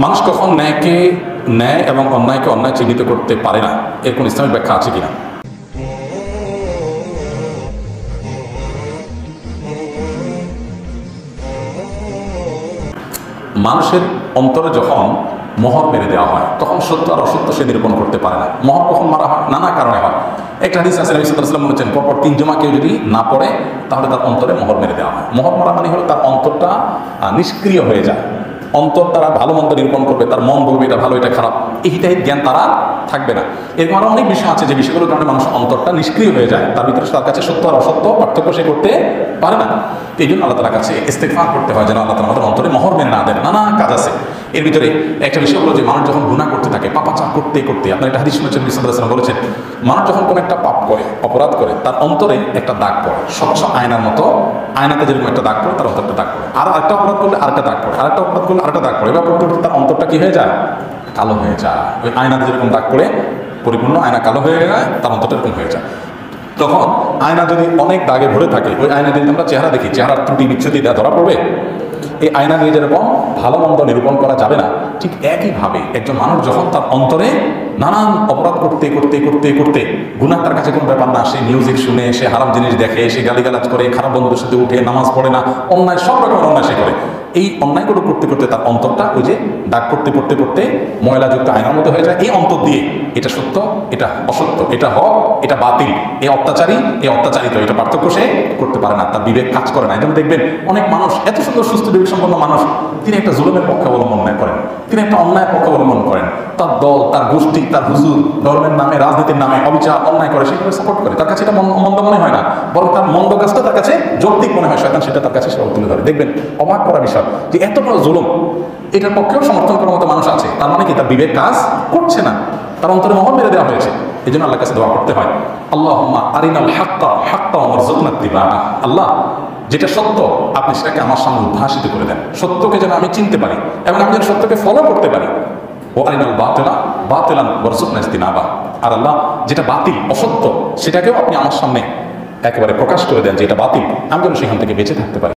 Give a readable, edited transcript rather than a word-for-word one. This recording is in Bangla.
মানুষ কখন ন্যায়কে ন্যায় এবং অন্যায়কে অন্যায় চিহ্নিত করতে পারে না, এর কোন ইসলামিক ব্যাখ্যা আছে কিনা? মানুষের অন্তরে যখন মোহর মেরে দেওয়া হয় তখন সত্য আর অসত্য সে নিরূপণ করতে পারে না। মোহর কখন মারা হয়? নানা কারণে হয়। একটা হাদিস আছে, নবী সাল্লাল্লাহু আলাইহি ওয়াসাল্লাম বলেছেন, পরপর 3 জুমা কেউ যদি না পড়ে তাহলে তার অন্তরে মোহর মেরে দেওয়া হয়। মোহর মারা মানে হলো তার অন্তরটা নিষ্ক্রিয় হয়ে যায়। অন্তর তারা ভালো মন্দ নিরূপণ করবে, তার মন বলবে এটা ভালো এটা খারাপ, এইটাই জ্ঞান তারা থাকবে না। এরকম আরো অনেক বিষয় আছে যে বিষয়গুলোর কারণে মানুষের অন্তরটা নিষ্ক্রিয় হয়ে যায়, তার ভিতরে তার কাছে সত্য আর অসত্য পার্থক্য সে করতে পারে না। এই জন্য আল্লাহ তাআলার কাছে ইস্তেগফার করতে হয় যেন আল্লাহ তাআলা আমাদের অন্তরে মোহর মেরে না দেন। নানা কাজ আছে, এর ভিতরে একটা বিষয় হলো যে মানুষ যখন গুনাহ করতে থাকে, পাপাচার করতে করতে, আপনার একটা হাদিস শুনেছেন, নবী সাল্লাল্লাহু আলাইহি ওয়াসাল্লাম বলেছেন, মানুষ যখন কোনো একটা পাপ করে, অপরাধ করে, তার অন্তরে একটা দাগ পড়ে, স্বচ্ছ আয়নার মতো। আয়নাতে যেরকম একটা দাগ পড়ে, তার অন্তরটা দাগ পড়ে। আর একটা অপরাধ করলে আরেকটা দাগ পড়ে, আরেকটা অপরাধ করলে আরেকটা দাগ পড়ে, এবার করতে করতে তার অন্তরটা কি হয়ে যায়? কালো হয়ে যায়। ওই আয়নাতে যেরকম দাগ পড়ে, পরিপূর্ণ আয়না কালো হয়ে যায়, তার অন্তরটা এরকম হয়ে যায়। তখন আয়না যদি অনেক দাগে ভরে থাকে, ওই আয়না যদি আমরা চেহারা দেখি, চেহারার ত্রুটি বিচ্ছুতি ধরা পড়বে। এই আয়না নিয়ে যেরকম ভালো মন্দ নিরূপণ করা যাবে না, ঠিক একইভাবে একজন মানুষ যখন তার অন্তরে নানান অপরাধ করতে করতে করতে করতে, গুনাহ তার কাছে কোনো ব্যাপার না, সে মিউজিক শুনে, সে হারাম জিনিস দেখে, সে গালিগালাজ করে, খারাপ বন্ধুদের সাথে উঠে, নামাজ পড়ে না, অন্যায় সব রকমের অন্যায় সে করে, এই অন্যায়গুলো করতে করতে তার অন্তরটা ওই যে দাগ পড়তে পড়তে পড়তে ময়লাযুক্ত আয়নার মতো হয়ে যায়। এই অন্তর দিয়ে এটা সত্য, এটা অসত্য, এটা হক, এটা বাতিল, এই অত্যাচারী, এই অত্যাচারিত, এটা পার্থক্য সে করতে পারে না, তার বিবেক কাজ করে না। এই জন্য দেখবেন অনেক মানুষ, এত সুন্দর সুস্থ বিবেক সম্পন্ন মানুষ, তিনি একটা জুলুমের পক্ষে অবলম্বন করেন, তিনি একটা অন্যায়ের পক্ষে অবলম্বন করেন, তার দল, তার গোষ্ঠী, তার হুজুর ধর্মের নামে, রাজনীতির নামে অবিচার অন্যায় করে, সেগুলো সাপোর্ট করে। তার কাছে এটা মন্দ মনে হয় না, বরং তার মন্দ কাজটা তার কাছে যৌক্তিক মনে হয়, শয়তান সেটা তার কাছে সে তুলে ধরে। দেখবেন অবাক করা বিষয় যে এত বড় জুলুম, এটার পক্ষেও সমর্থন করার মতো মানুষ আছে। তার মানে কি? তার বিবেক কাজ করছে না, তার অন্তরে মোহর মেরে দেওয়া হয়েছে। এই জন্য আল্লাহর কাছে দোয়া করতে হয়, আল্লাহুম্মা আরিনাল হাক্কা হাক্কা ওয়ারযুকনা ইত্তিবাআ। আল্লাহ, যেটা সত্য আপনি সেটাকে আমার সামনে উদ্ভাসিত করে দেন, সত্যকে যেন আমি চিনতে পারি এবং আমি যেন সত্যকে ফলো করতে পারি। ও আরিনাল বাতিলা বাতিলান ওয়ারযুকনা ইজতিনাবা। আর আল্লাহ, যেটা বাতিল, অসত্য, সেটাকেও আপনি আমার সামনে একেবারে প্রকাশ করে দেন যে এটা বাতিল, আমি যেন সেখান থেকে বেঁচে থাকতে পারি।